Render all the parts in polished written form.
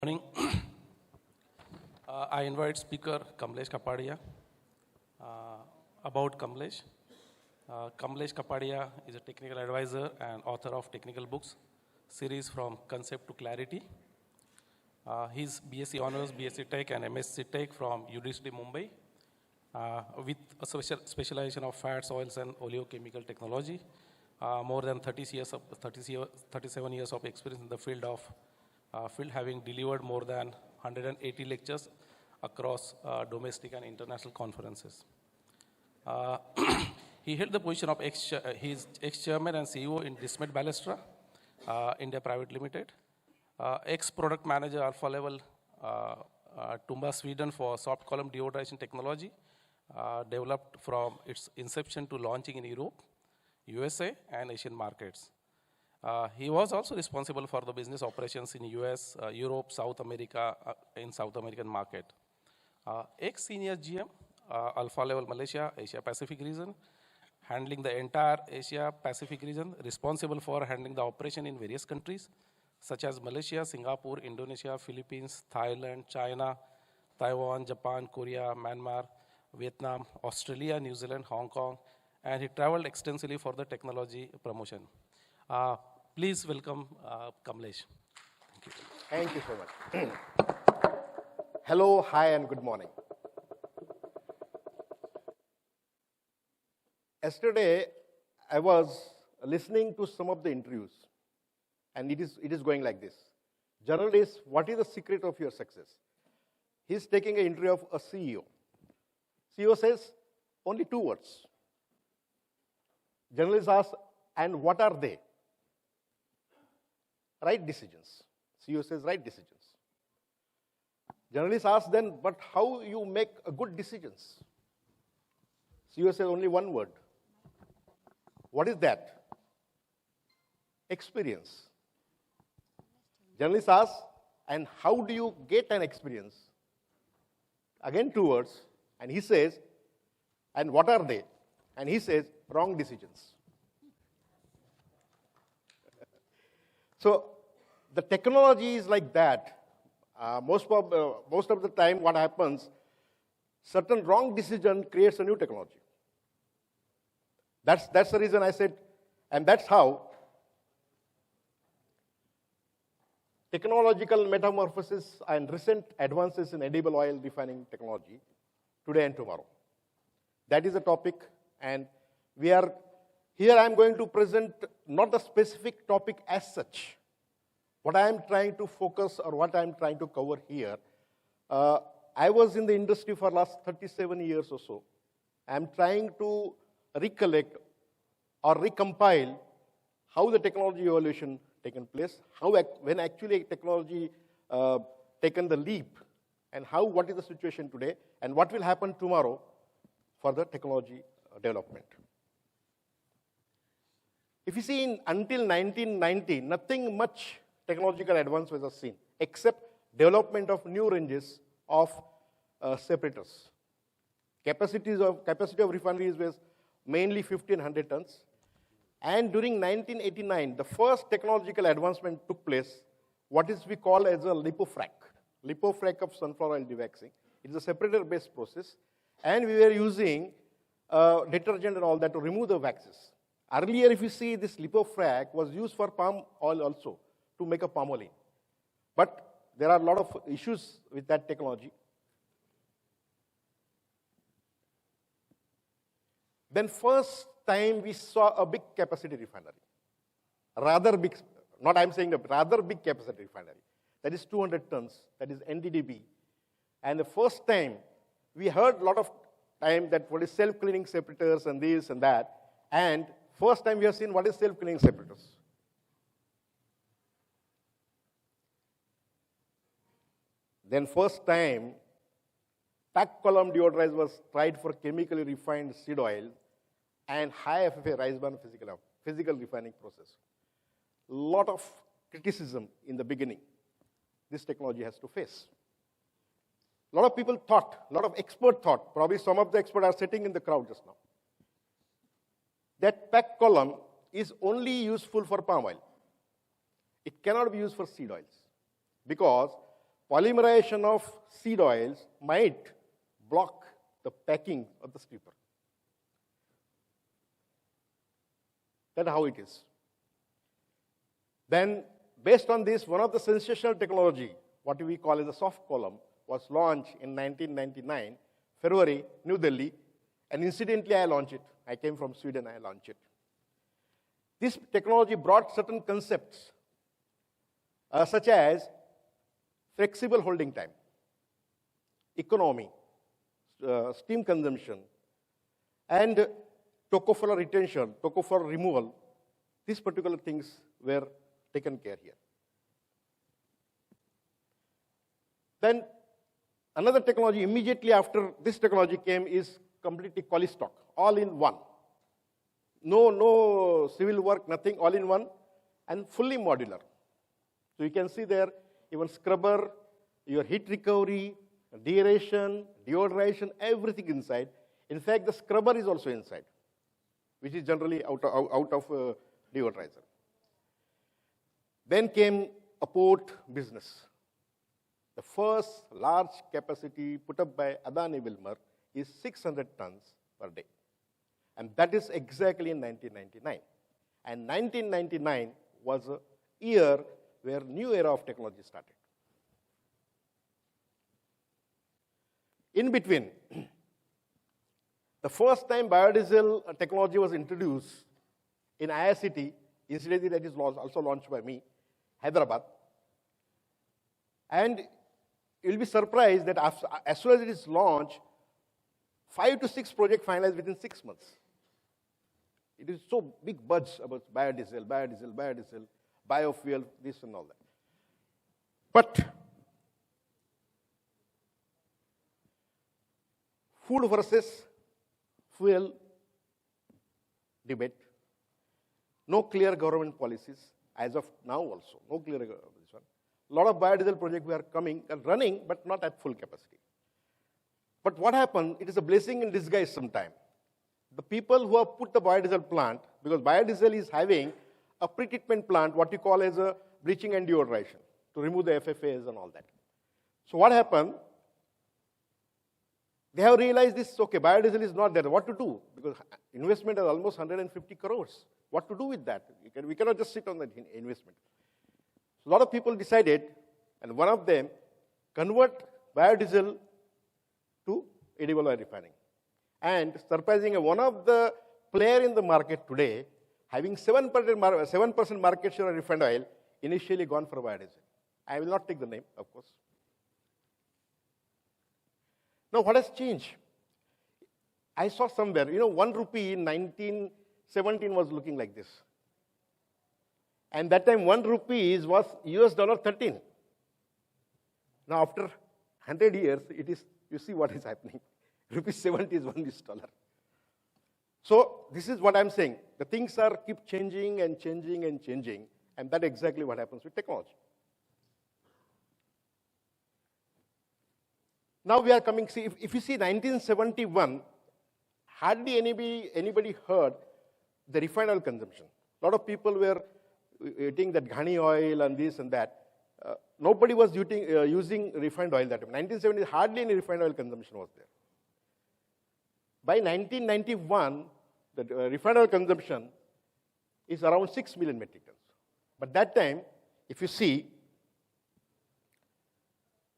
Morning. I invite speaker Kamlesh Kapadia. About Kamlesh. Kamlesh Kapadia is a technical advisor and author of technical books series From Concept to Clarity. He's BSc Honors, BSc Tech and MSc Tech from UDCD Mumbai with a specialization of fats, oils and oleochemical technology. More than 37 years of experience in the field having delivered more than 180 lectures across domestic and international conferences. He held the position of ex-chairman and CEO in Dismet Balestra, India Private Limited, ex-product manager Alpha Level, Tumba, Sweden for soft column deodorization technology, developed from its inception to launching in Europe, USA and Asian markets. He was also responsible for the business operations in US, Europe, South America, in South American market. Ex-senior GM, Alpha Level Malaysia, Asia Pacific region, handling the entire Asia Pacific region, responsible for handling the operation in various countries, such as Malaysia, Singapore, Indonesia, Philippines, Thailand, China, Taiwan, Japan, Korea, Myanmar, Vietnam, Australia, New Zealand, Hong Kong, and he traveled extensively for the technology promotion. Please welcome Kamlesh. Thank you so much. Hello, hi, and good morning. Yesterday, I was listening to some of the interviews, and it is going like this. Journalist, what is the secret of your success? He's taking an interview of a CEO. CEO says only 2 words. Journalist asks, and what are they? Right decisions. CEO says right decisions. Journalist asks then, but how you make a good decisions? CEO says only 1 word. What is that? Experience. Journalist asks, and how do you get an experience? Again 2 words, and he says, and what are they? And he says, wrong decisions. So the technology is like that. Most of the time what happens, certain wrong decision creates a new technology. That's the reason I said, and that's how technological metamorphosis and recent advances in edible oil refining technology today and tomorrow. That is the topic, and here I am going to present not the specific topic as such. What I am trying to focus or what I am trying to cover here, I was in the industry for last 37 years or so. I am trying to recollect or recompile how the technology evolution taken place, when actually technology taken the leap, and what is the situation today, and what will happen tomorrow for the technology development. If you see until 1990, nothing much technological advance was seen, except development of new ranges of separators. Capacity of refineries was mainly 1,500 tons. And during 1989, the first technological advancement took place, what is we call as a lipofrac. Lipofrac of sunflower oil dewaxing. It is a separator-based process. And we were using detergent and all that to remove the waxes. Earlier, if you see, this lipofrac was used for palm oil also, to make a palmolene. But there are a lot of issues with that technology. Then first time we saw a big capacity refinery. Rather big, not I'm saying that, rather big capacity refinery. That is 200 tons, that is NDDB. And the first time, we heard a lot of time that what is self-cleaning separators and this and that. And first time we have seen what is self-cleaning separators. Then first time, packed column deodorized was tried for chemically refined seed oil and high FFA rice bran physical refining process. Lot of criticism in the beginning this technology has to face. A lot of people thought, a lot of experts thought, probably some of the experts are sitting in the crowd just now, that packed column is only useful for palm oil. It cannot be used for seed oils because polymerization of seed oils might block the packing of the stripper. That's how it is. Then, based on this, one of the sensational technology, what we call as a soft column, was launched in 1999, February, New Delhi, and incidentally I launched it. I came from Sweden, I launched it. This technology brought certain concepts, such as flexible holding time, economy, steam consumption, and tocopherol retention, tocopherol removal. These particular things were taken care here. Then another technology immediately after this technology came is completely Colistock, all in one. No civil work, nothing, all in one, and fully modular. So you can see there, even scrubber, your heat recovery, deaeration, deodorization, everything inside. In fact, the scrubber is also inside, which is generally out of deodorizer. Then came a port business. The first large capacity put up by Adani Wilmar is 600 tons per day. And that is exactly in 1999. And 1999 was a year where new era of technology started. In between, the first time biodiesel technology was introduced in IICT, incidentally that is also launched by me, Hyderabad. And you'll be surprised that as soon as it is launched, 5 to 6 projects finalized within 6 months. It is so big buzz about biodiesel, biofuel, this and all that. But food versus fuel debate, no clear government policies as of now also, no clear this one. A lot of biodiesel projects were coming and running, but not at full capacity. But what happened, it is a blessing in disguise sometime. The people who have put the biodiesel plant, because biodiesel is having a pretreatment plant, what you call as a bleaching and deodorization, to remove the FFAs and all that. So what happened, they have realized this, okay, biodiesel is not there, what to do? Because investment is almost 150 crores. What to do with that? We cannot just sit on that investment. So a lot of people decided, and one of them, convert biodiesel to edible oil refining. And surprisingly, one of the player in the market today, having 7% market share of refined oil, initially gone for biodiesel. I will not take the name, of course. Now, what has changed? I saw somewhere, 1 rupee in 1917 was looking like this. And that time, 1 rupee was $13. Now, after 100 years, it is, you see what is happening. Rupee 70 is $1. So, this is what I'm saying. The things are keep changing and changing and changing. And that's exactly what happens with technology. Now we are coming, see, if you see 1971, hardly anybody heard the refined oil consumption. A lot of people were eating that ghani oil and this and that. Nobody was using refined oil that time. 1970, hardly any refined oil consumption was there. By 1991, the refined oil consumption is around 6 million metric tons. But that time, if you see,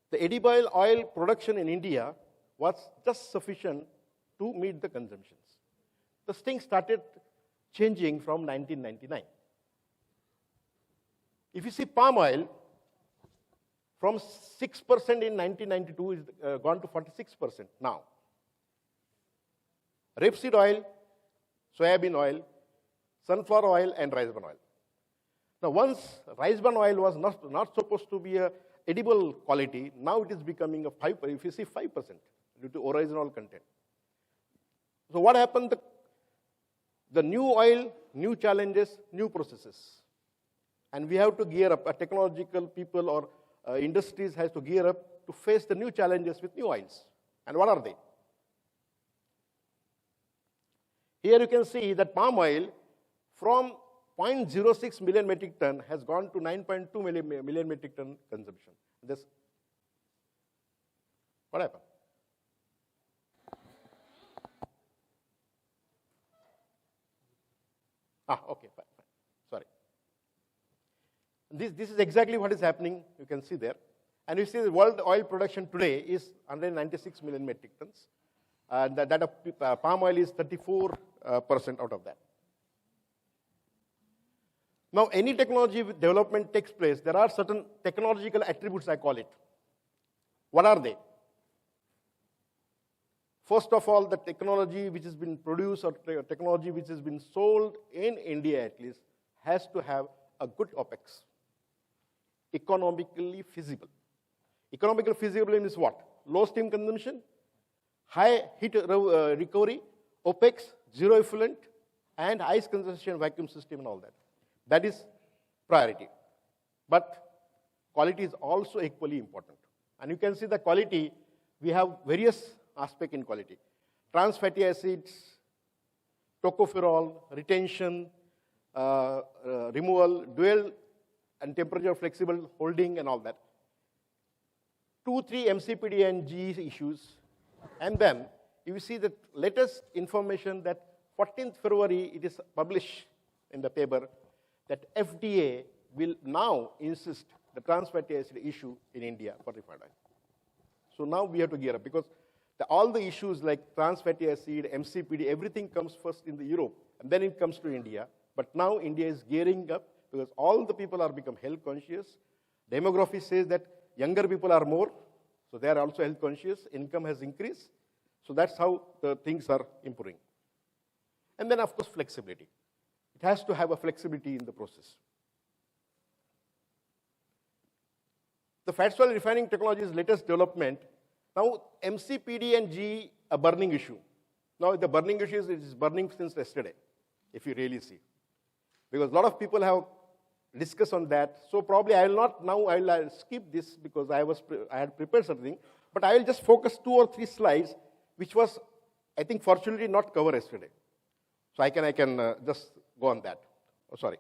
the edible oil production in India was just sufficient to meet the consumptions. The thing started changing from 1999. If you see palm oil, from 6% in 1992 is gone to 46% now. Rapeseed oil, soybean oil, sunflower oil, and rice bran oil. Now, once rice bran oil was not supposed to be a edible quality, now it is becoming a 5%, if you see 5% due to oryzanol content. So what happened? The new oil, new challenges, new processes. And we have to gear up, technological people or industries has to gear up to face the new challenges with new oils. And what are they? Here you can see that palm oil from 0.06 million metric ton has gone to 9.2 million metric ton consumption. This What happened? Okay, fine. Sorry. This is exactly what is happening, you can see there. And you see the world oil production today is 196 million metric tons. And that of palm oil is 34% out of that. Now, any technology development takes place, there are certain technological attributes, I call it. What are they? First of all, the technology which has been produced or technology which has been sold in India at least has to have a good OPEX. Economically feasible. Economically feasible means what? Low steam consumption, high heat recovery, OPEX, zero effluent, and high consumption vacuum system and all that. That is priority. But quality is also equally important. And you can see the quality, we have various aspects in quality. Trans fatty acids, tocopherol, retention, removal, dual and temperature flexible holding and all that. 2-3 MCPD and GE issues. And then you see the latest information that 14th February it is published in the paper that FDA will now insist the trans fatty acid issue in India for refined oil. So now we have to gear up because all the issues like trans fatty acid, MCPD, everything comes first in the Europe and then it comes to India. But now India is gearing up because all the people are become health conscious. Demography says that younger people are more, so they are also health conscious. Income has increased. So that's how the things are improving. And then of course flexibility. It has to have a flexibility in the process. The fat oil refining technology's latest development, now MCPD and GE a burning issue. Now the burning issue is it is burning since yesterday, if you really see. Because a lot of people have discussed on that. So probably I will not now, I will skip this because I had prepared something. But I will just focus 2 or 3 slides, which was, I think, fortunately not covered yesterday. So I can just go on that. Oh, sorry.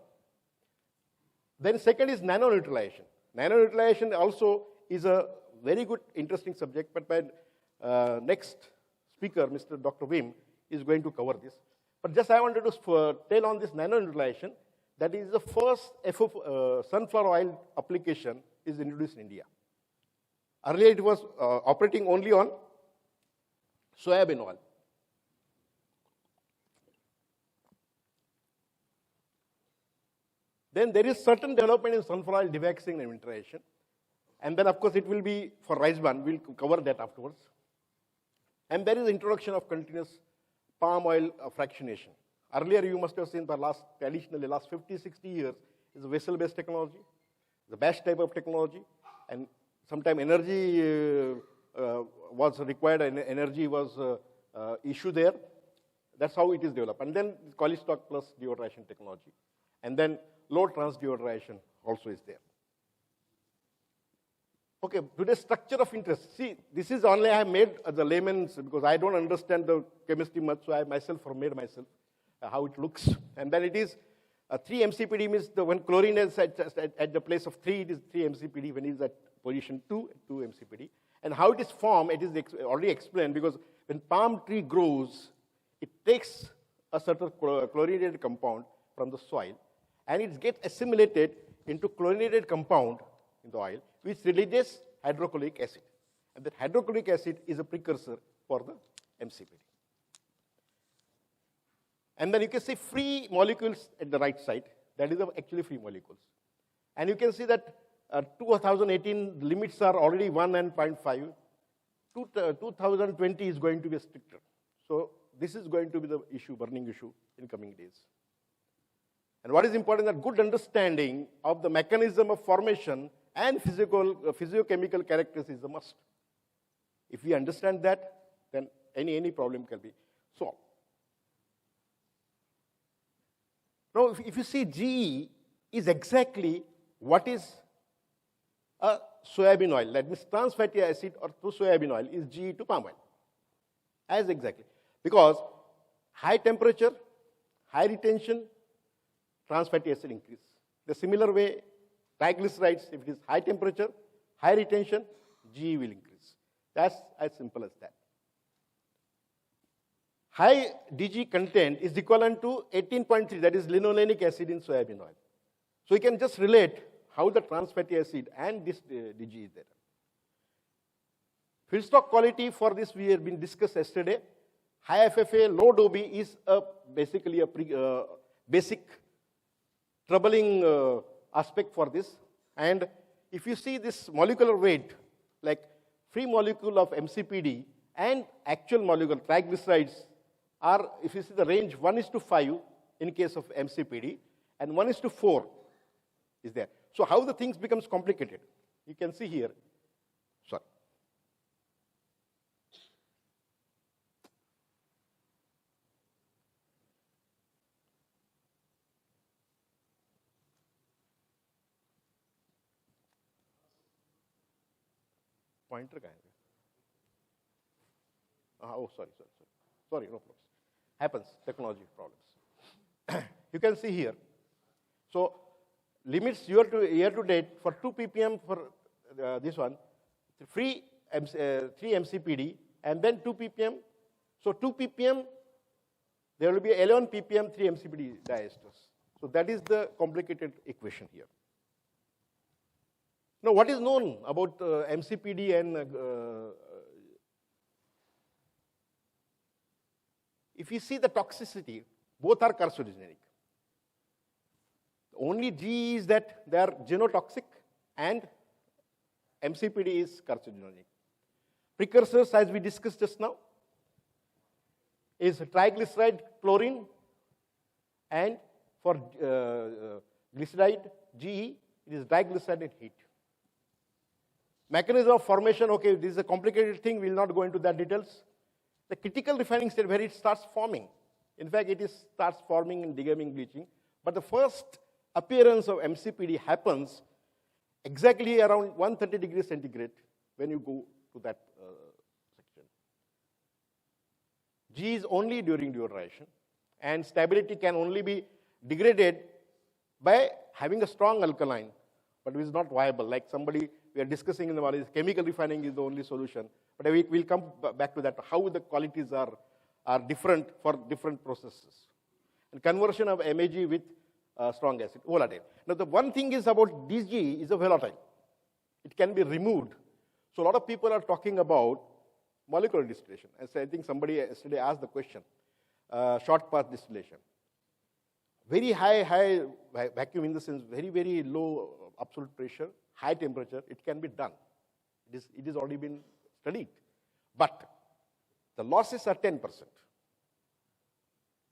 Then second is nano-neutralization. Nano-neutralization also is a very good, interesting subject, but my next speaker, Mr. Dr. Wim, is going to cover this. But just I wanted to tell on this nano-neutralization, that is the first sunflower oil application is introduced in India. Earlier it was operating only on soybean oil. Then there is certain development in sunflower oil dewaxing and winterization. And then, of course, it will be for rice bran. We'll cover that afterwards. And there is introduction of continuous palm oil fractionation. Earlier, you must have seen the traditionally last 50, 60 years is a vessel-based technology, the batch type of technology, and sometimes energy was required and energy was issue there. That's how it is developed. And then Colistock plus deodorization technology. And then low transdeodorization also is there. Okay, today's structure of interest. See, this is only I have made the layman's because I don't understand the chemistry much, so I myself made myself how it looks. And then it is 3 MCPD means when chlorine is at the place of 3, it is 3 MCPD. When it is at position 2, 2 MCPD. And how it is formed, it is already explained because when palm tree grows, it takes a certain chlorinated compound from the soil and it gets assimilated into chlorinated compound in the oil, which releases hydrochloric acid. And that hydrochloric acid is a precursor for the MCPD. And then you can see free molecules at the right side. That is actually free molecules. And you can see that 2018 limits are already 1 and 0.5. 2020 is going to be stricter. So this is going to be the issue, burning issue in coming days. And what is important is that good understanding of the mechanism of formation and physiochemical characteristics is a must. If we understand that, then any problem can be solved. Now, if you see GE is exactly what is a soybean oil. That means trans fatty acid or to soybean oil is GE to palm oil. As exactly. Because high temperature, high retention, trans fatty acid increase. The similar way, triglycerides, if it is high temperature, high retention, GE will increase. That's as simple as that. High DG content is equivalent to 18.3, that is linolenic acid in soybean oil. So you can just relate how the trans fatty acid and this DG is there. Feedstock quality for this we have been discussed yesterday. High FFA, low DOBI is basically a basic troubling aspect for this. And if you see this molecular weight, like free molecule of MCPD and actual molecule triglycerides are, if you see the range 1:5 in case of MCPD and 1:4 is there. So how the things becomes complicated? You can see here. Sorry. Pointer guy. Oh, sorry, no problems. Happens, technology problems. You can see here. So limits year to date for 2 ppm for this one, 3 MCPD, and then 2 ppm. So 2 ppm, there will be 11 ppm 3 MCPD diesters. So that is the complicated equation here. Now, what is known about MCPD and if you see the toxicity, both are carcinogenic. Only G is that they are genotoxic and MCPD is carcinogenic. Precursors, as we discussed just now, is triglyceride chlorine, and for glyceride GE, it is diglyceride and heat. Mechanism of formation, okay, this is a complicated thing, we will not go into that details. The critical refining state where it starts forming. In fact, it starts forming in degamming bleaching, but the first appearance of MCPD happens exactly around 130 degrees centigrade when you go to that section. G is only during deodorization, and stability can only be degraded by having a strong alkaline, but it is not viable. Like somebody we are discussing in the morning, chemical refining is the only solution. But we will come back to that, how the qualities are different for different processes. And conversion of MAG with strong acid, volatile. Now the one thing is about DG is a volatile. It can be removed. So a lot of people are talking about molecular distillation. As I think somebody yesterday asked the question, short path distillation. Very high vacuum in the sense, very low absolute pressure, high temperature, it can be done. It is already been studied. But the losses are 10%.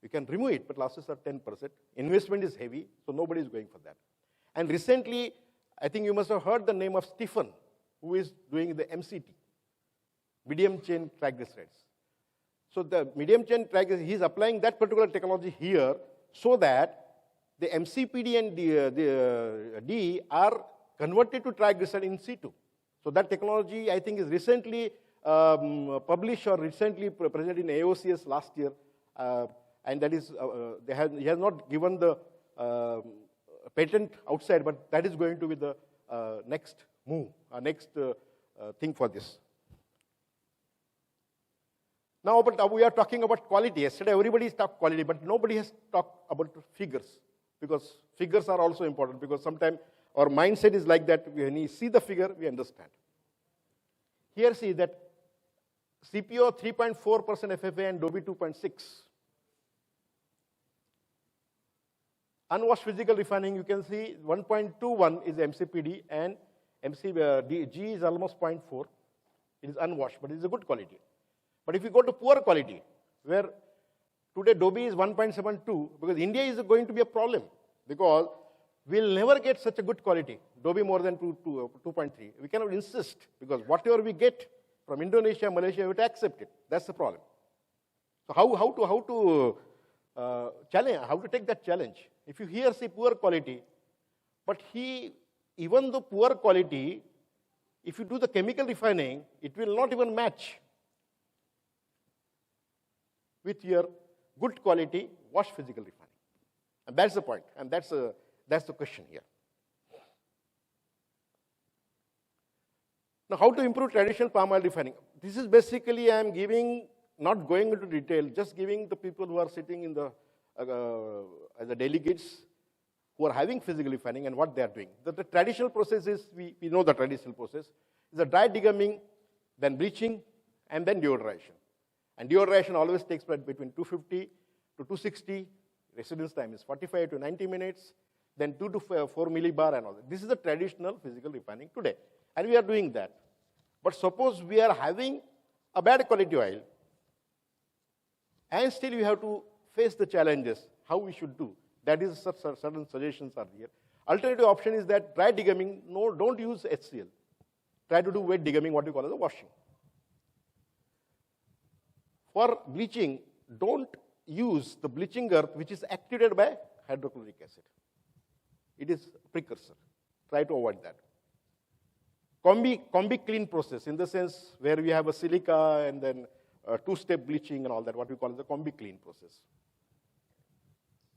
You can remove it, but losses are 10%. Investment is heavy, so nobody is going for that. And recently, I think you must have heard the name of Stephen, who is doing the MCT, medium chain triglycerides. So the medium chain triglycerides, he's applying that particular technology here so that the MCPD and the D are converted to triglyceride in situ. So that technology, I think, is recently published or recently presented in AOCS last year. And that is, he has not given the patent outside, but that is going to be the next move, next thing for this. Now, but we are talking about quality. Yesterday, everybody talked quality, but nobody has talked about figures, because figures are also important, because sometimes our mindset is like that. When we see the figure, we understand. Here, see that CPO 3.4% FFA and DOBI 2.6. Unwashed physical refining, you can see 1.21 is MCPD and G is almost 0.4. It is unwashed, but it is a good quality. But if you go to poor quality, where today DOBI is 1.72, because India is going to be a problem, because we'll never get such a good quality, DOBI more than 2.3. We cannot insist, because whatever we get from Indonesia, Malaysia, we have to accept it. That's the problem. So how to challenge, how to take that challenge? If you here see poor quality, but even though poor quality, if you do the chemical refining, it will not even match with your good quality washed physical refining. And that's the point, and that's the question here. Now, how to improve traditional palm oil refining? This is basically, I am giving, not going into detail, just giving the people who are sitting in the, as the delegates, who are having physical refining and what they are doing. The traditional process is, we know the traditional process, is a dry degumming, then bleaching, and then deodorization. And deodorization always takes place between 250 to 260. Residence time is 45 to 90 minutes, then 2 to 4 millibar and all that. This is the traditional physical refining today. And we are doing that. But suppose we are having a bad quality oil, and still we have to face the challenges, how we should do. That is, certain suggestions are here. Alternative option is that dry degumming, no, don't use HCl. Try to do wet degumming, what we call as a washing. For bleaching, don't use the bleaching earth which is activated by hydrochloric acid. It is a precursor. Try to avoid that. Combi clean process, in the sense where we have a silica and then two-step bleaching and all that, what we call the combi clean process.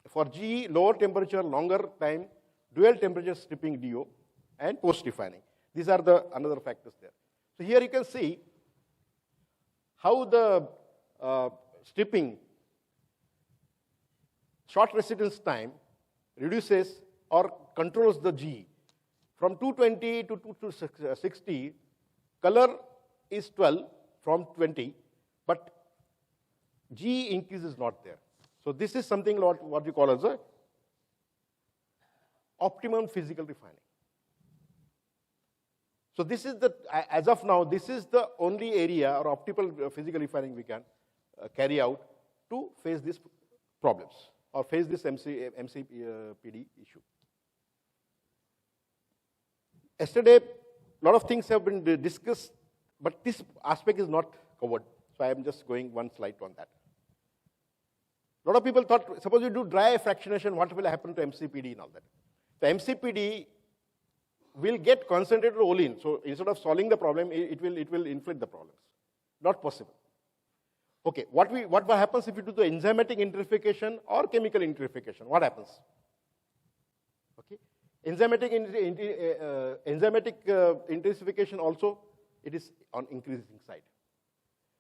For GE, lower temperature, longer time, dual temperature stripping DO, and post-refining. These are the another factors there. So here you can see how the stripping short residence time reduces or controls the GE. From 220 to 260, color is 12 from 20, but GE increase is not there. So this is something what we call as a optimum physical refining. So this is the, as of now, this is the only area or optimal physical refining we can carry out to face these problems or face this MCPD issue. Yesterday, a lot of things have been discussed, but this aspect is not covered. So I am just going one slide on that. A lot of people thought, suppose you do dry fractionation, what will happen to MCPD and all that? The MCPD will get concentrated olein. So instead of solving the problem, it will inflict the problems. Not possible. Okay, what happens if you do the enzymatic intensification or chemical intensification? What happens? Okay, enzymatic intensification also, it is on increasing side.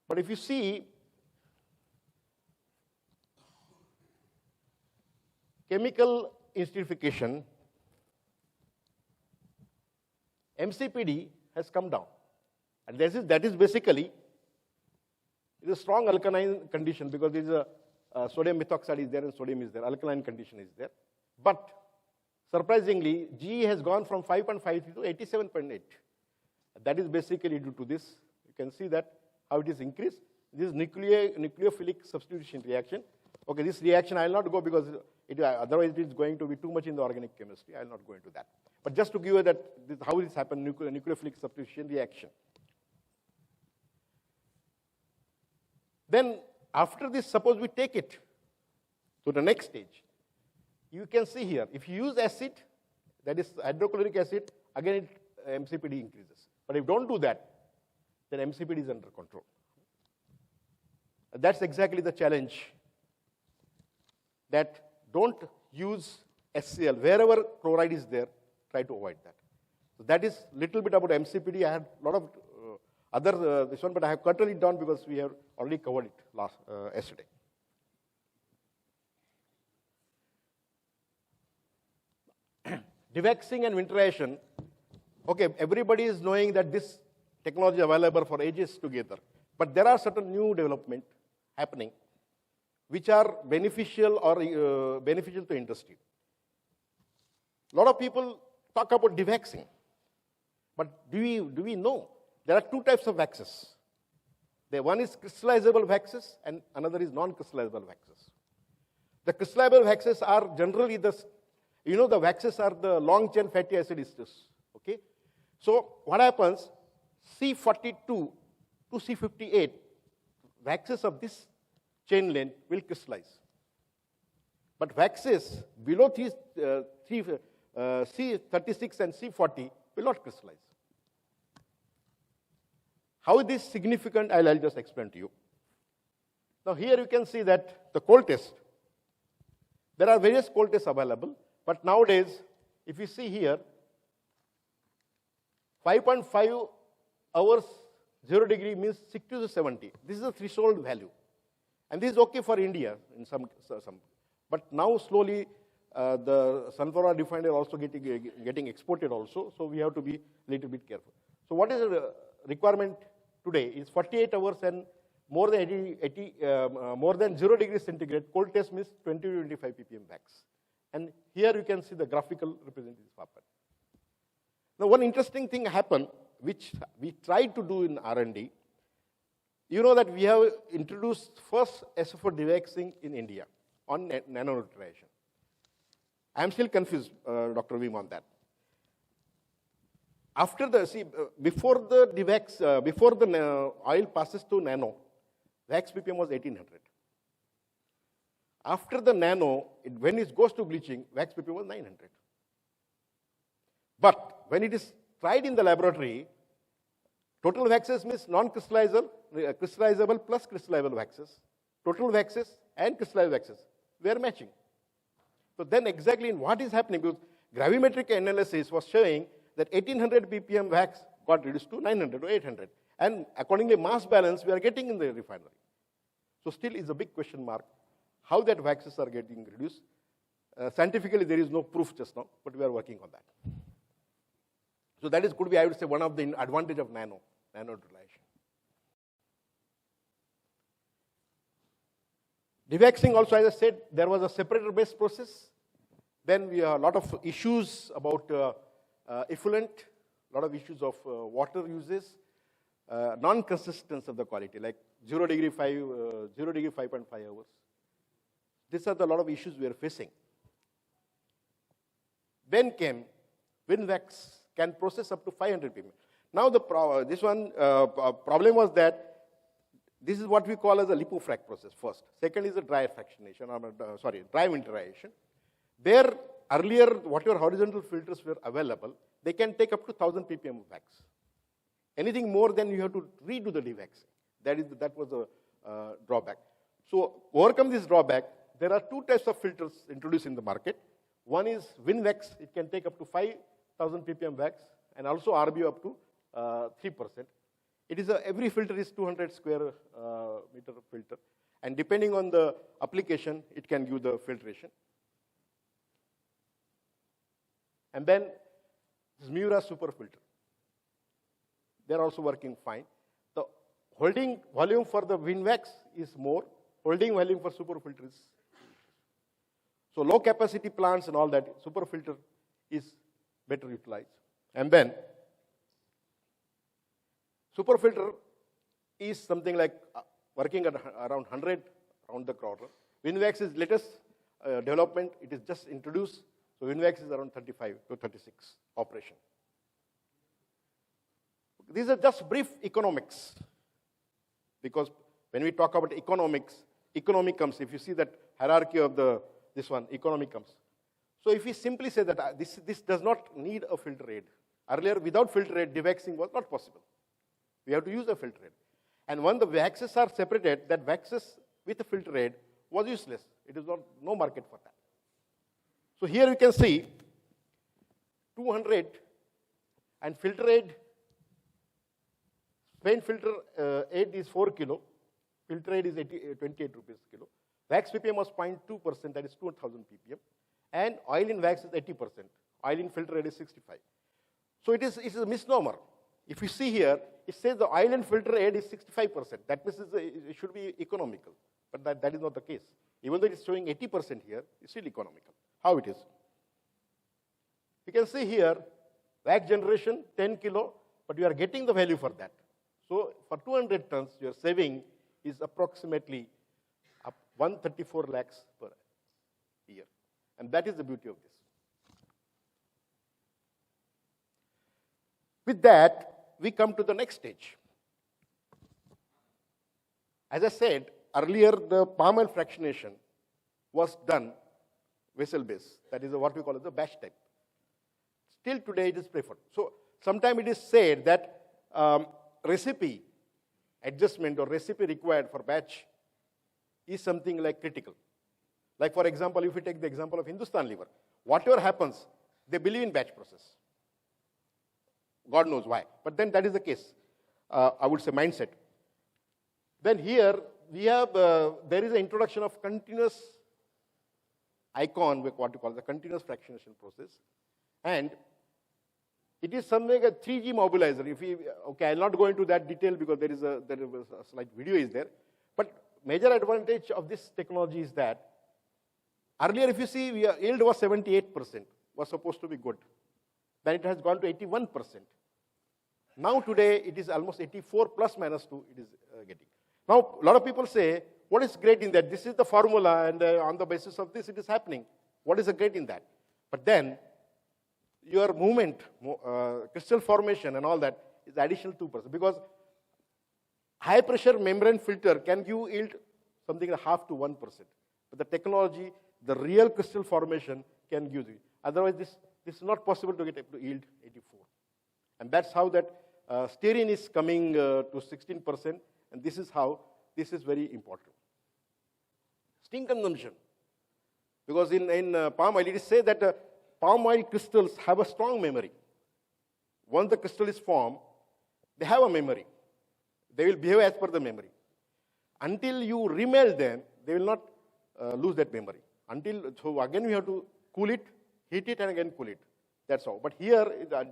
But if you see, chemical intensification, MCPD has come down. And that is basically, it is a strong alkaline condition because there is a sodium methoxide is there and sodium is there, alkaline condition is there. But surprisingly, GE has gone from 5.5 to 87.8. That is basically due to this. You can see that how it is increased. This is nucleophilic substitution reaction. Okay, this reaction I will not go because otherwise it is going to be too much in the organic chemistry. I will not go into that. But just to give you that how this happens, nucleophilic substitution reaction. Then after this, suppose we take it to the next stage. You can see here, if you use acid, that is hydrochloric acid, again MCPD increases. But if you don't do that, then MCPD is under control. That's exactly the challenge, that don't use HCl. Wherever chloride is there, try to avoid that. So that is little bit about MCPD. I had a lot of other this one, but I have cut it down because we have already covered it yesterday. Dewaxing and winterization. Okay, everybody is knowing that this technology is available for ages together. But there are certain new development happening which are beneficial or beneficial to industry. A lot of people talk about dewaxing. But do we know? There are two types of waxes. One is crystallizable waxes and another is non-crystallizable waxes. The crystallizable waxes are generally the waxes are the long chain fatty acid esters. Okay? So what happens, C42 to C58 waxes of this chain length will crystallize. But waxes below C36 and C40 will not crystallize. How this is significant, I'll just explain to you. Now here you can see that the cold test, there are various cold tests available, but nowadays, if you see here, 5.5 hours 0 degree means 60 to 70. This is a threshold value. And this is okay for India in some. But now slowly the sunflower refined are also getting exported also, so we have to be a little bit careful. So what is the requirement today is 48 hours and more than more than 0 degrees centigrade. Cold test means 20 to 25 ppm wax. And here you can see the graphical representative happen. Now one interesting thing happened, which we tried to do in R&D. You know that we have introduced first SFO dewaxing in India on nanonucleation. I am still confused, Dr. Vim, on that. After the, before the dewax, before the oil passes to nano, wax ppm was 1800. After the nano, when it goes to bleaching, wax ppm was 900. But when it is tried in the laboratory, total waxes means non-crystallizable, crystallizable plus crystallizable waxes, total waxes and crystallized waxes, we are matching. So then exactly what is happening, because gravimetric analysis was showing that 1800 ppm wax got reduced to 900 or 800. And accordingly, mass balance we are getting in the refinery. So still is a big question mark how that waxes are getting reduced. Scientifically, there is no proof just now, but we are working on that. So that is, could be, I would say, one of the advantage of nanonucleation. Dewaxing also, as I said, there was a separator-based process. Then we have a lot of issues about effluent, a lot of issues of water uses, non-consistency of the quality, like 0 degree 5.5 hours. These are the lot of issues we are facing. Then came WinWax can process up to 500 ppm. Now the problem was that this is what we call as a lipofrac process first. Second is a dry fractionation, dry winterization. There, earlier, whatever horizontal filters were available, they can take up to 1000 ppm of wax. Anything more than you have to redo the dewaxing. That was a drawback. So, overcome this drawback, there are two types of filters introduced in the market. One is WinWax, it can take up to 5000 ppm wax, and also RBO up to 3%. It is every filter is 200 square meter filter, and depending on the application, it can give the filtration. And then this Miura super filter. They're also working fine. The holding volume for the WinWax is more, holding volume for super filter is. So low capacity plants and all that, super filter is better utilized. And then super filter is something like working at around 100 around the quarter. WinWax is latest development, it is just introduced. So WinWax is around 35 to 36 operation. These are just brief economics, because when we talk about economics, economy comes. If you see that hierarchy of this one, economy comes. So if we simply say that this does not need a filter aid. Earlier, without filter aid, dewaxing was not possible. We have to use a filter aid. And when the waxes are separated, that waxes with a filter aid was useless. It is no market for that. So here you can see 200 and filter aid. Plain filter aid is 4 kilo. Filter aid is 28 rupees kilo. Wax ppm was 0.2%, that is 2000 ppm. And oil in wax is 80%. Oil in filter aid is 65. So it's a misnomer. If you see here, it says the oil in filter aid is 65%. That means it should be economical. But that is not the case. Even though it's showing 80% here, it's still economical. How it is? You can see here, wax generation 10 kilo, but you are getting the value for that. So for 200 tons, your saving is approximately 134 lakhs per year. And that is the beauty of this. With that, we come to the next stage. As I said, earlier the palm oil fractionation was done vessel base. That is what we call as the batch type. Still today it is preferred. So sometimes it is said that recipe adjustment or recipe required for batch is something like critical. Like for example, if we take the example of Hindustan Lever, whatever happens, they believe in batch process. God knows why, but then that is the case. I would say, mindset. Then here, we have, there is an introduction of continuous icon, what you call the continuous fractionation process. And it is something a 3G mobilizer. If we, okay, I'll not go into that detail because there is a slight video is there. But major advantage of this technology is that earlier, if you see, yield was 78%, was supposed to be good. Then it has gone to 81%. Now today, it is almost 84 plus minus 2 it is getting. Now, a lot of people say, what is great in that? This is the formula, and on the basis of this, it is happening. What is the great in that? But then, your movement, crystal formation and all that is additional 2%. Because high pressure membrane filter can give yield something like half to 1%. But the technology, the real crystal formation can give it. Otherwise, this is not possible to get up to yield 84. And that's how that stearin is coming to 16%. And this is how, this is very important. Steam consumption. Because in palm oil, it is said that palm oil crystals have a strong memory. Once the crystal is formed, they have a memory. They will behave as per the memory. Until you remelt them, they will not lose that memory. So again, we have to cool it, heat it, and again cool it. That's all. But here,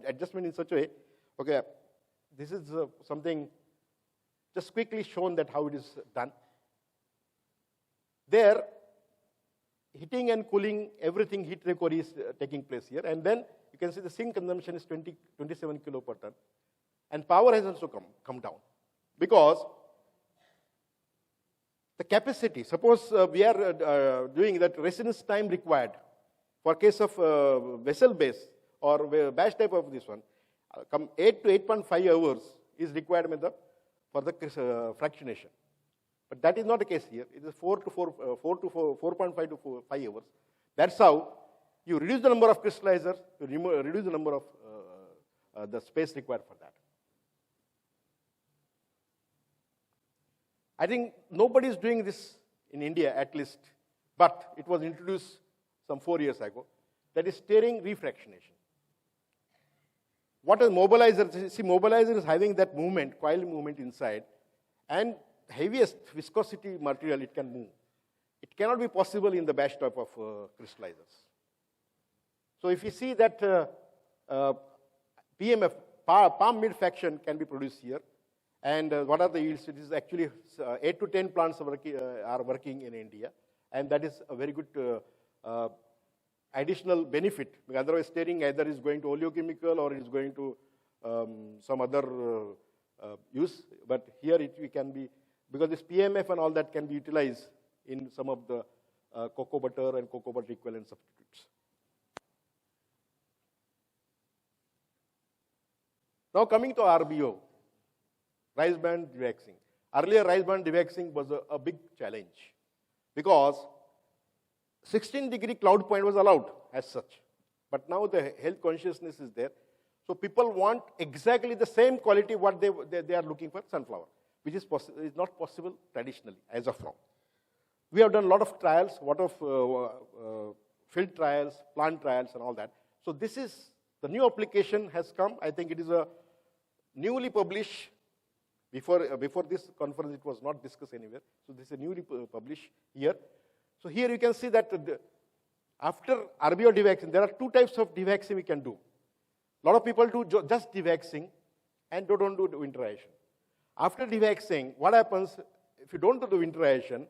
adjustment in such a way, okay, this is something just quickly shown that how it is done. There, heating and cooling, everything, heat recovery is taking place here. And then you can see the sink consumption is 27 kilo per ton. And power has also come down. Because the capacity, suppose we are doing that residence time required for case of vessel base or batch type of this one, 8 to 8.5 hours is required for the fractionation. But that is not the case here. It is 4.5 to 5 hours. That's how you reduce the number of crystallizers, you reduce the number of the space required for that. I think nobody is doing this in India at least, but it was introduced some 4 years ago. That is stirring refractionation. What is mobilizer? See, mobilizer is having that movement, coil movement inside, and heaviest viscosity material it can move. It cannot be possible in the batch type of crystallizers. So if you see that PMF, palm mid fraction can be produced here. And what are the yields? It is actually 8 to 10 plants are working in India. And that is a very good additional benefit. Because otherwise, stirring either is going to oleochemical or it is going to some other use. But here it can be, because this PMF and all that can be utilized in some of the cocoa butter and cocoa butter equivalent substitutes. Now coming to RBO, rice band dewaxing. Earlier, rice band dewaxing was a big challenge because 16-degree cloud point was allowed as such. But now the health consciousness is there. So people want exactly the same quality what they are looking for sunflower, which is not possible traditionally as of now. We have done a lot of trials, a lot of field trials, plant trials and all that. So this is, the new application has come. I think it is a newly published. Before this conference, it was not discussed anywhere. So this is newly published here. So here you can see that after RBO dewaxing, there are two types of dewaxing we can do. A lot of people do just dewaxing and don't do the winterization. After dewaxing, what happens if you don't do the winterization?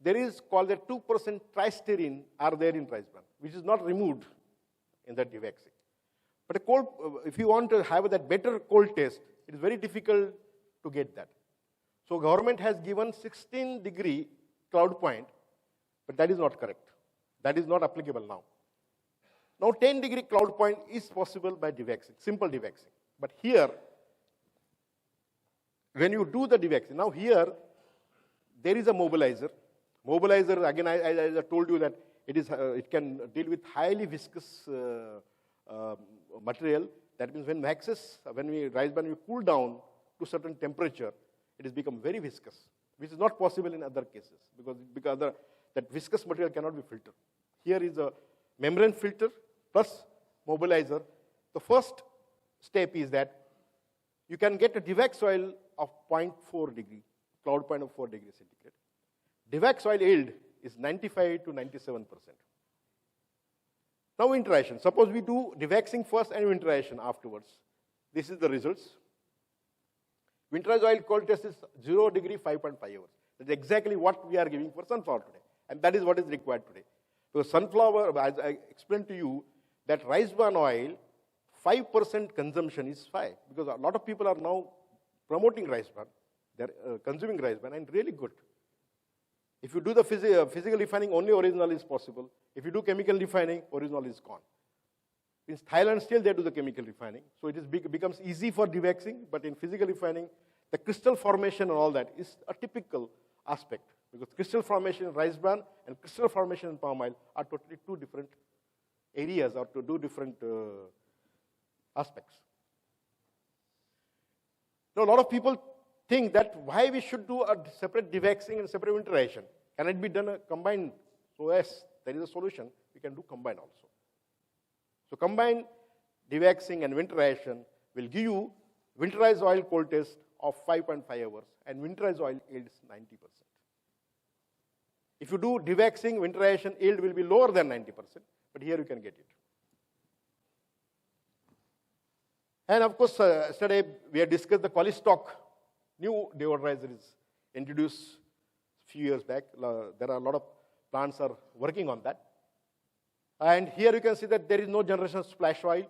There is called a 2% tristirine are there in rice bran, which is not removed in that dewaxing. But a cold, if you want to have that better cold taste, it is very difficult to get that. So government has given 16-degree cloud point, but that is not correct. That is not applicable now. Now 10-degree cloud point is possible by dewaxing, simple dewaxing. But here, when you do the dewaxing, now here, there is a mobilizer. Mobilizer, again, I told you that it can deal with highly viscous material. That means when rice bran we cool down to certain temperature, it has become very viscous, which is not possible in other cases because that viscous material cannot be filtered. Here is a membrane filter plus mobilizer. The first step is that you can get a dewax oil of 0.4 degree, cloud point of 4 degrees centigrade. DEVAX oil yield is 95 to 97%. Now winterization. Suppose we do dewaxing first and winterization afterwards. This is the results. Winterized oil cold test is 0 degree, 5.5 hours. That's exactly what we are giving for sunflower today. And that is what is required today. Because sunflower, as I explained to you, that rice bran oil, 5% consumption is fine. Because a lot of people are now promoting rice bran. They're consuming rice bran, and really good. If you do the physical refining, only original is possible. If you do chemical refining, original is gone. In Thailand, still they do the chemical refining. So it becomes easy for dewaxing, but in physical refining, the crystal formation and all that is a typical aspect. Because crystal formation in rice bran and crystal formation in palm oil are totally two different areas or two different aspects. Now, a lot of people think that why we should do a separate dewaxing and separate winterization. Can it be done combined? So yes, there is a solution. We can do combined also. So combined dewaxing and winterization will give you winterized oil cold test of 5.5 hours and winterized oil yields 90%. If you do dewaxing, winterization yield will be lower than 90%, but here you can get it. And of course, yesterday we had discussed the Qualistock new deodorizer is introduced a few years back. There are a lot of plants are working on that. And here you can see that there is no generation splash oil.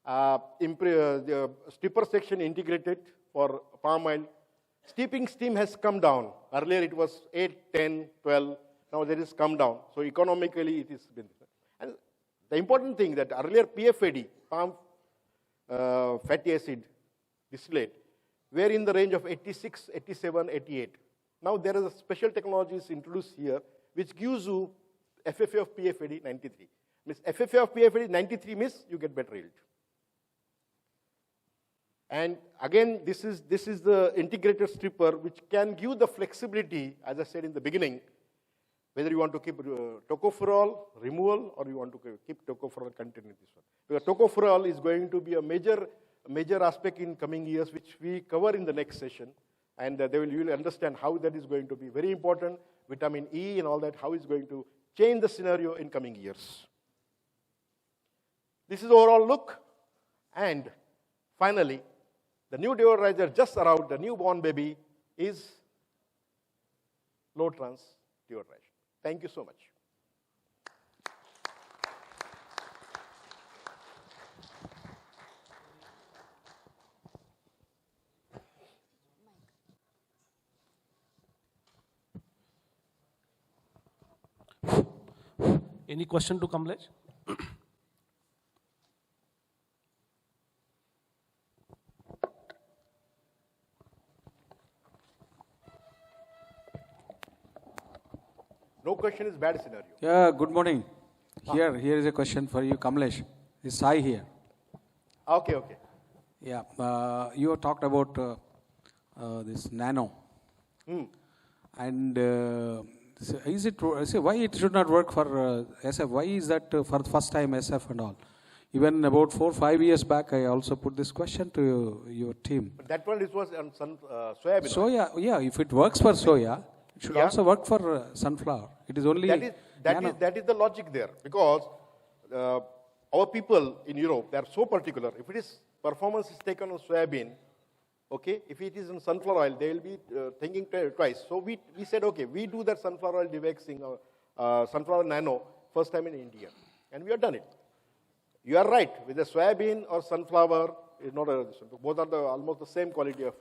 The stripper section integrated for palm oil. Steeping steam has come down. Earlier it was 8, 10, 12. Now there is come down. So economically it is been. And the important thing that earlier PFAD, palm fatty acid distillate, were in the range of 86, 87, 88. Now there is a special technologies introduced here which gives you FFA of PFAD 93. Means FFA of PFAD 93 means you get better yield. And again, this is the integrated stripper which can give the flexibility, as I said in the beginning, whether you want to keep tocopherol removal or you want to keep tocopherol content in this one. Because tocopherol is going to be a major aspect in coming years, which we cover in the next session. And you will understand how that is going to be very important, vitamin E and all that, how it's going to change the scenario in coming years. This is the overall look. And finally, the new deodorizer just around the newborn baby is low trans deodorization. Thank you so much. Any question to Kamlesh? No question is bad scenario. Yeah, good morning. Here is a question for you, Kamlesh. It's Sai here. Okay. Yeah, you talked about this nano. And is it, why it should not work for SF? Why is that for the first time SF and all? Even about 4 or 5 years back, I also put this question to your team. But that one, it was on soybean. Soya, yeah, if it works for soya, it should also work for sunflower. It is only that is the logic there, because our people in Europe, they are so particular. If it is performance is taken on soybean, okay, if it is in sunflower oil, they will be thinking twice. So we said, okay, we do that sunflower oil dewaxing or sunflower nano first time in India, and we have done it. You are right, with the soybean or sunflower, is not both are almost the same quality of.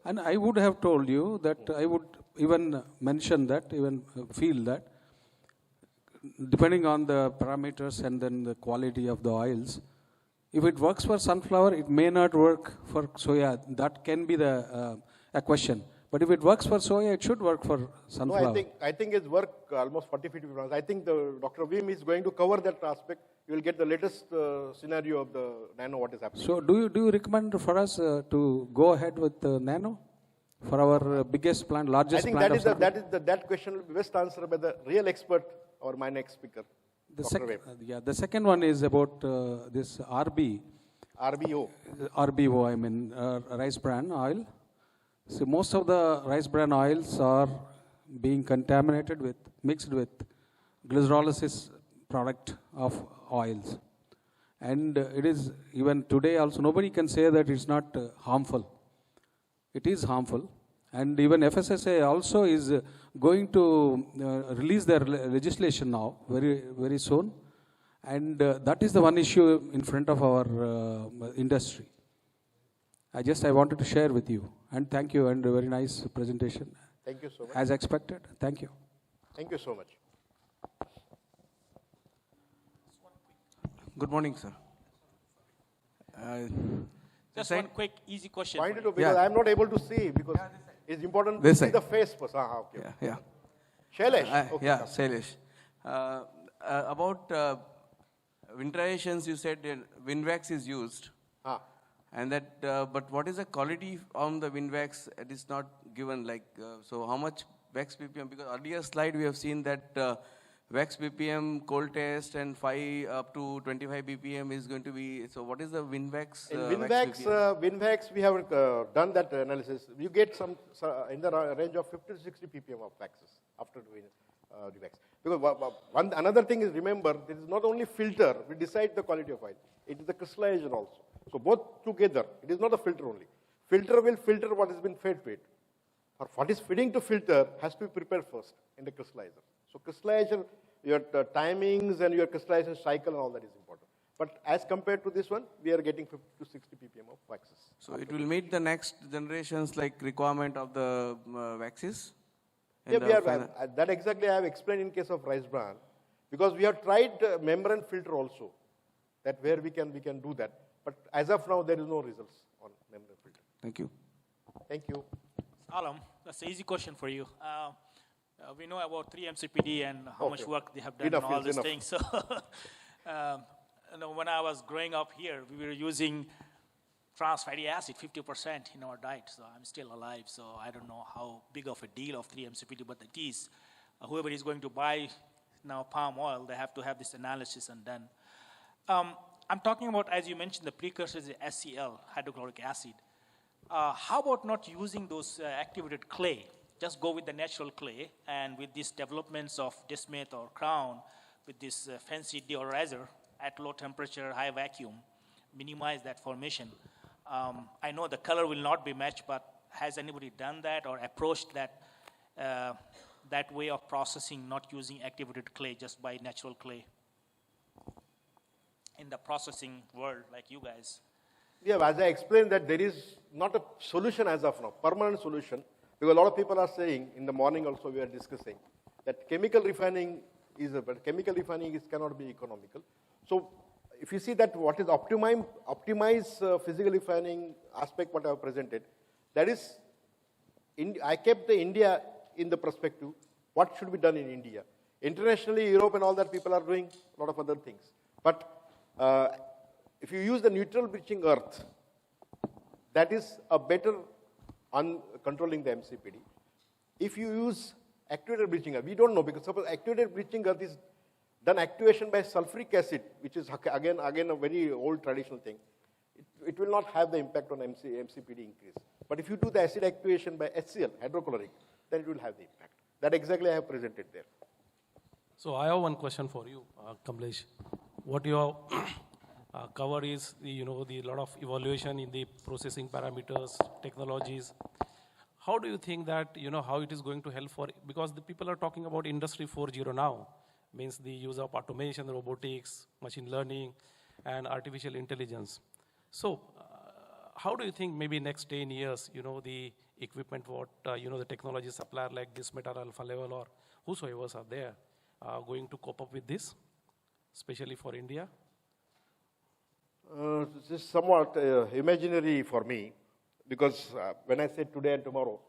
And I would have told you that I would even mention that, even feel that, depending on the parameters and then the quality of the oils, if it works for sunflower, it may not work for soya. That can be a question. But if it works for soya, it should work for sunflower. No, I think it's work almost 40-50%. I think Dr. Vim is going to cover that aspect. You will get the latest scenario of the nano, what is happening. So do you recommend for us to go ahead with the nano for our biggest plant, largest plant? I think that question will be best answered by the real expert or my next speaker, Dr. Vim. The second one is about this RBO. RBO, I mean rice bran oil. See, most of the rice bran oils are being contaminated with, mixed with glycerolysis product of oils. And it is, even today also, nobody can say that it's not harmful. It is harmful. And even FSSA also is going to release their legislation now, very, very soon. And that is the one issue in front of our industry. I wanted to share with you. And thank you, and a very nice presentation. Thank you so much. As expected. Thank you. Thank you so much. Good morning, sir. Just one quick, easy question. Point for it you. out because Yeah. I'm not able to see because it's important to This see side. the face first. Okay. Yeah. Shailesh. Okay. Yeah, Shailesh. About winterizations, you said Winwax is used. Ah. And that, but what is the quality on the Winwax? It is not given, like, so how much wax ppm? Because earlier slide we have seen that wax ppm, cold test, and 5 up to 25 bpm is going to be, so what is the Winwax? In wax Winwax, ppm? Winwax, we have done that analysis. You get some in the range of 50 to 60 ppm of waxes after doing the wax. Because another thing is, remember, this is not only filter, we decide the quality of oil. It is the crystallization also. So both together, it is not a filter only. Filter will filter what has been fed to it. Or what is feeding to filter has to be prepared first in the crystallizer. So crystallization, your timings and your crystallization cycle and all that is important. But as compared to this one, we are getting 50 to 60 ppm of waxes. So it will meet the next generations like requirement of the waxes? Yeah, And, we are, final- that exactly I have explained in case of rice bran, because we have tried membrane filter also, that where we can do that. But as of now, there is no results on membrane filter. Thank you. Thank you. Alam, that's an easy question for you. We know about 3-MCPD and how much Okay. work they have done Enough and all is these enough. things. So, when I was growing up here, we were using trans fatty acid 50% in our diet. So I'm still alive. So I don't know how big of a deal of 3-MCPD, but it is. Whoever is going to buy now palm oil, they have to have this analysis and done. I'm talking about, as you mentioned, the precursors is HCl, hydrochloric acid. How about not using those activated clay? Just go with the natural clay, and with these developments of Dismith or Crown, with this fancy deodorizer at low temperature, high vacuum, minimize that formation. I know the color will not be matched, but has anybody done that or approached that that way of processing, not using activated clay, just by natural clay in the processing world, like you guys? Yeah, as I explained that there is not a solution as of now, permanent solution, because a lot of people are saying, in the morning also we are discussing, that chemical refining but chemical refining cannot be economical. So if you see that what is optimize physical refining aspect what I have presented, that is, I kept the India in the perspective, what should be done in India. Internationally, Europe and all that people are doing a lot of other things. But if you use the neutral bleaching earth, that is a better on controlling the MCPD. If you use activated bleaching earth, we don't know, because suppose activated bleaching earth is done actuation by sulfuric acid, which is again a very old traditional thing. It will not have the impact on MCPD increase. But if you do the acid actuation by HCl, hydrochloric, then it will have the impact. That exactly I have presented there. So I have one question for you, Kamlesh. What you have covered is the lot of evaluation in the processing parameters, technologies. How do you think that, how it is going to help because the people are talking about Industry 4.0 now, means the use of automation, robotics, machine learning, and artificial intelligence. So how do you think maybe next 10 years, the equipment, the technology supplier like this Meta Alpha Level or whosoever are there, going to cope up with this, especially for India? This is somewhat imaginary for me, because when I say today and tomorrow,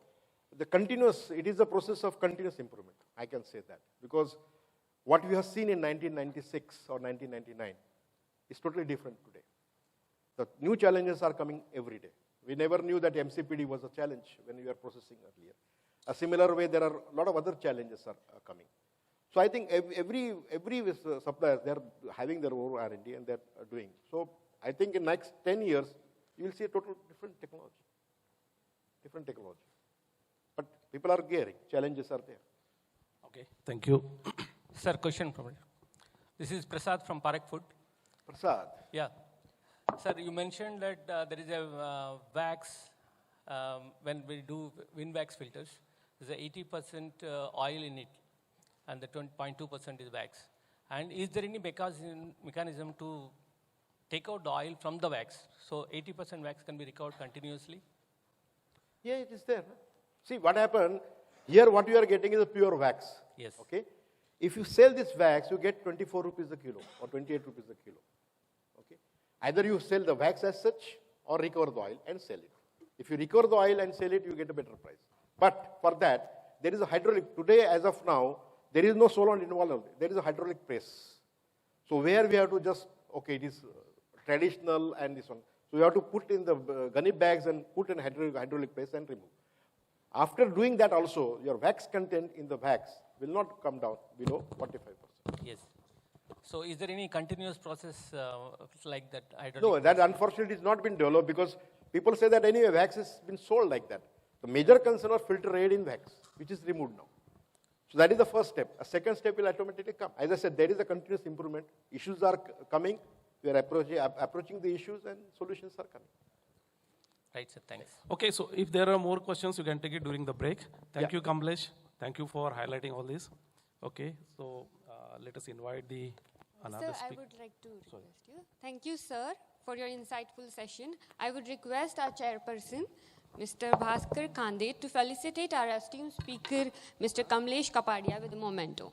it is a process of continuous improvement. I can say that. Because what we have seen in 1996 or 1999 is totally different today. The new challenges are coming every day. We never knew that MCPD was a challenge when we were processing earlier. A similar way, there are a lot of other challenges are coming. So I think every supplier, they're having their own R&D and they're doing. So I think in next 10 years, you will see a total different technology. different technology. But people are gearing, challenges are there. Okay, thank you. Sir, question from you. This is Prasad from Parak Food. Prasad, Yeah. Sir, you mentioned that there is a wax, when we do WinWax filters, there's a 80% oil in it, and the 20.2% is wax. And is there any mechanism to take out the oil from the wax? So 80% wax can be recovered continuously? yeah, it is there. See, what happened, here what you are getting is a pure wax. Yes. Okay? If you sell this wax, you get 24 rupees a kilo or 28 rupees a kilo. Okay? Either you sell the wax as such or recover the oil and sell it. If you recover the oil and sell it, you get a better price. But for that, there is a hydraulic. Today, as of now, there is no solvent involved. There is a hydraulic press. So where we have to just, okay, it is traditional and this one. So you have to put in the gunny bags and put in hydraulic press and remove. After doing that also, your wax content in the wax will not come down below 45%. Yes. So is there any continuous process like that? No, that unfortunately has not been developed because people say that anyway wax has been sold like that. The major concern was filter aid in wax, which is removed now. So that is the first step. A second step will automatically come. As I said, there is a continuous improvement. Issues are coming. We are approaching the issues and solutions are coming. Right, sir. Thanks. Okay, so if there are more questions, you can take it during the break. Thank Yeah. you, Kamlesh. Thank you for highlighting all this. Okay, so let us invite the another Sir, I speaker. would like to request you. Thank you, sir, for your insightful session. I would request our chairperson, Mr. Bhaskar Khande, to felicitate our esteemed speaker, Mr. Kamlesh Kapadia, with a memento.